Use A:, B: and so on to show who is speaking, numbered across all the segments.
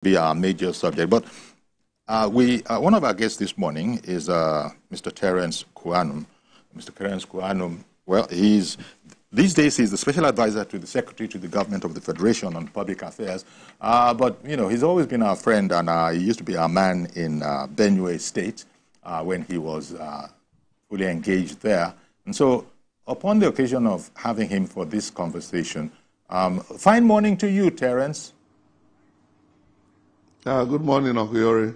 A: be our major subject. But one of our guests this morning is Mr. Terence Kouanum. Mr. Terence Kouanum, well, these days he's the special advisor to the Secretary to the Government of the Federation on Public Affairs. But, you know, he's always been our friend, and he used to be our man in Benue State when he was fully engaged there. And so, upon the occasion of having him for this conversation, fine morning to you, Terence.
B: Good morning, Uncle Yori.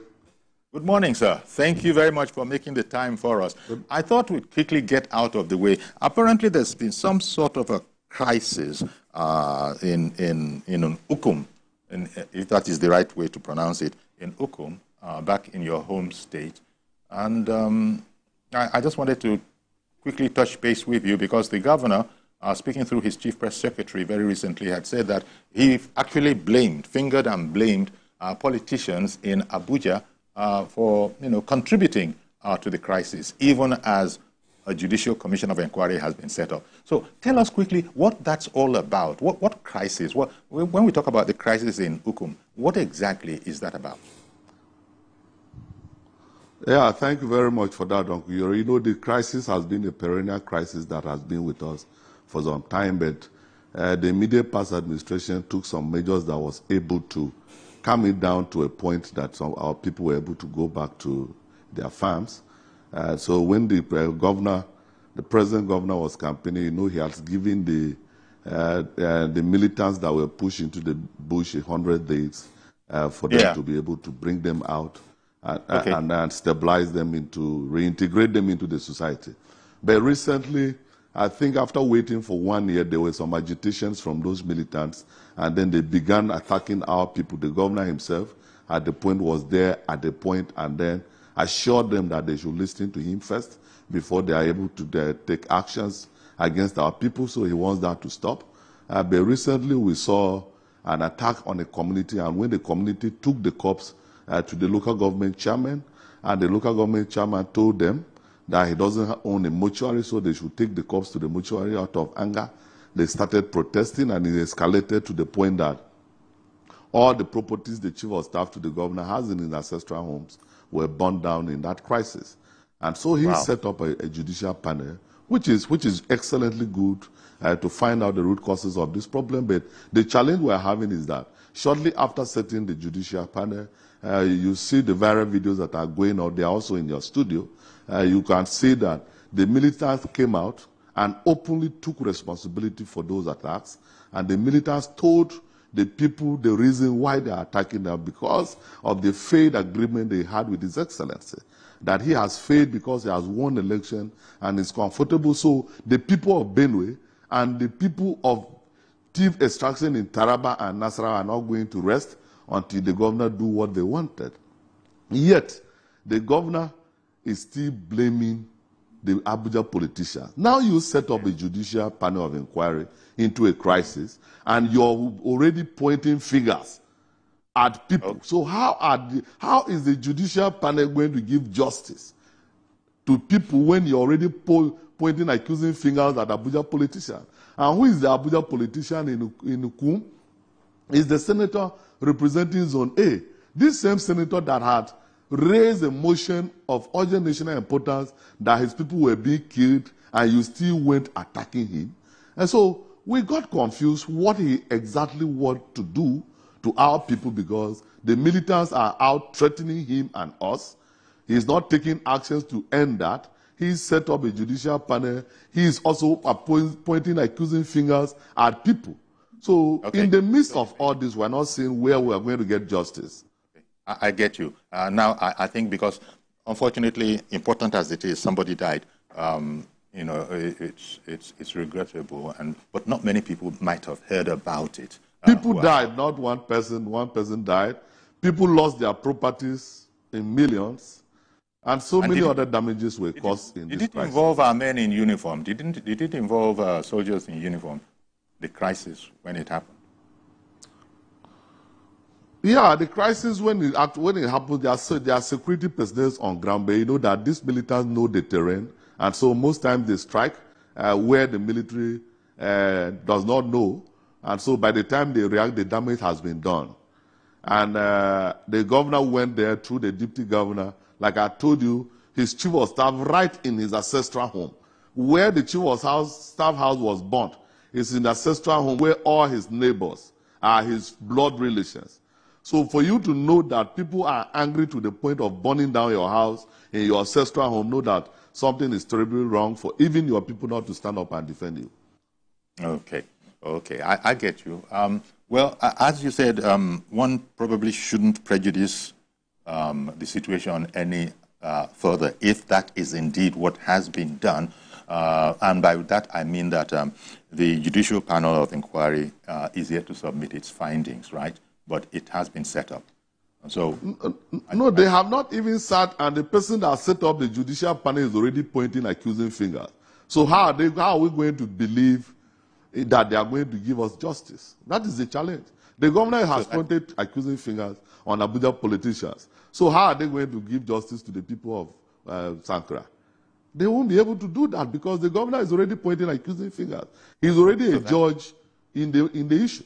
A: Good morning, sir. Thank you very much for making the time for us. I thought we'd quickly get out of the way. Apparently, there's been some sort of a crisis in Ukum, if that is the right way to pronounce it, in Ukum, back in your home state. And I just wanted to quickly touch base with you because the governor, speaking through his chief press secretary very recently, had said that he actually fingered and blamed politicians in Abuja for contributing to the crisis, even as a Judicial Commission of Inquiry has been set up. So tell us quickly what that's all about. What crisis? When we talk about the crisis in Ukum, what exactly is that about?
B: Yeah, thank you very much for that, Uncle Yori. You know, the crisis has been a perennial crisis that has been with us for some time, but the immediate past administration took some measures that was able to calm it down to a point that some our people were able to go back to their farms. So when the present governor was campaigning, you know, he has given the militants that were pushed into the bush 100 days for them to be able to bring them out and stabilize them reintegrate them into the society. But recently, I think after waiting for 1 year, there were some agitations from those militants, and then they began attacking our people. The governor himself, at the point, was there at the point, and then assured them that they should listen to him first before they are able to take actions against our people. So he wants that to stop. But recently, we saw an attack on a community, and when the community took the corpse to the local government chairman, and the local government chairman told them that he doesn't own a mortuary, so they should take the corpse to the mortuary out of anger. They started protesting, and it escalated to the point that all the properties the chief of staff to the governor has in his ancestral homes were burned down in that crisis. And so he set up a judicial panel, which is excellently good to find out the root causes of this problem. But the challenge we're having is that shortly after setting the judicial panel, you see the viral videos that are going out. They are also in your studio. You can see that the militants came out and openly took responsibility for those attacks. And the militants told the people the reason why they are attacking them, because of the failed agreement they had with His Excellency. That he has failed because he has won the election and is comfortable. So the people of Benue and the people of thief extraction in Taraba and Nasarawa are not going to rest until the governor do what they wanted. Yet, the governor is still blaming the Abuja politicians. Now you set up a judicial panel of inquiry into a crisis, and you're already pointing fingers at people. So how is the judicial panel going to give justice to people when you're already pointing accusing fingers at Abuja politicians? And who is the Abuja politician in Ukum? Is the senator representing Zone A. This same senator that had raised a motion of urgent national importance that his people were being killed, and you still went attacking him. And so we got confused what he exactly wanted to do to our people, because the militants are out threatening him and us. He's not taking actions to end that. He's set up a judicial panel. He is also pointing accusing fingers at people. So in the midst of all this, we're not seeing where we are going to get justice.
A: I get you. Now, I think because, unfortunately, important as it is, somebody died. You know, it's regrettable, but not many people might have heard about it.
B: People died, not one person. One person died. People lost their properties in millions, and so many other damages were caused in this crisis.
A: Did it involve our men in uniform? Did it involve soldiers in uniform? The crisis when it happened?
B: Yeah, the crisis when it happened, there are security personnel on ground, but you know that these militants know the terrain, and so most times they strike where the military does not know, and so by the time they react, the damage has been done. And the governor went there through the deputy governor. Like I told you, his chief of staff right in his ancestral home. Where the chief of staff house was burnt is in the ancestral home where all his neighbors are his blood relations. So for you to know that people are angry to the point of burning down your house in your ancestral home, know that something is terribly wrong for even your people not to stand up and defend you.
A: Okay, okay, I get you. Well, as you said, one probably shouldn't prejudice the situation any further if that is indeed what has been done. And by that, I mean that the Judicial Panel of Inquiry is yet to submit its findings, right? But it has been set up. So,
B: no, they have not even sat, and the person that set up the Judicial Panel is already pointing accusing fingers. So how are we going to believe that they are going to give us justice? That is the challenge. The government has pointed accusing fingers on Abuja politicians. So how are they going to give justice to the people of Sankera? They won't be able to do that because the governor is already pointing accusing fingers. He's already a judge in the issue.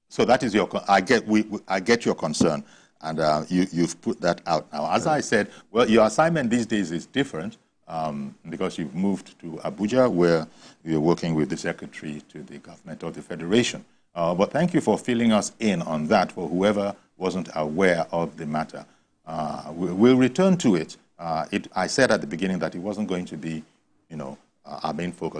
A: So that is your. I get your concern, and you've put that out now. As I said, well, your assignment these days is different because you've moved to Abuja, where you're working with the Secretary to the Government of the Federation. But thank you for filling us in on that. For whoever wasn't aware of the matter, we'll return to it. I said at the beginning that it wasn't going to be, our main focus.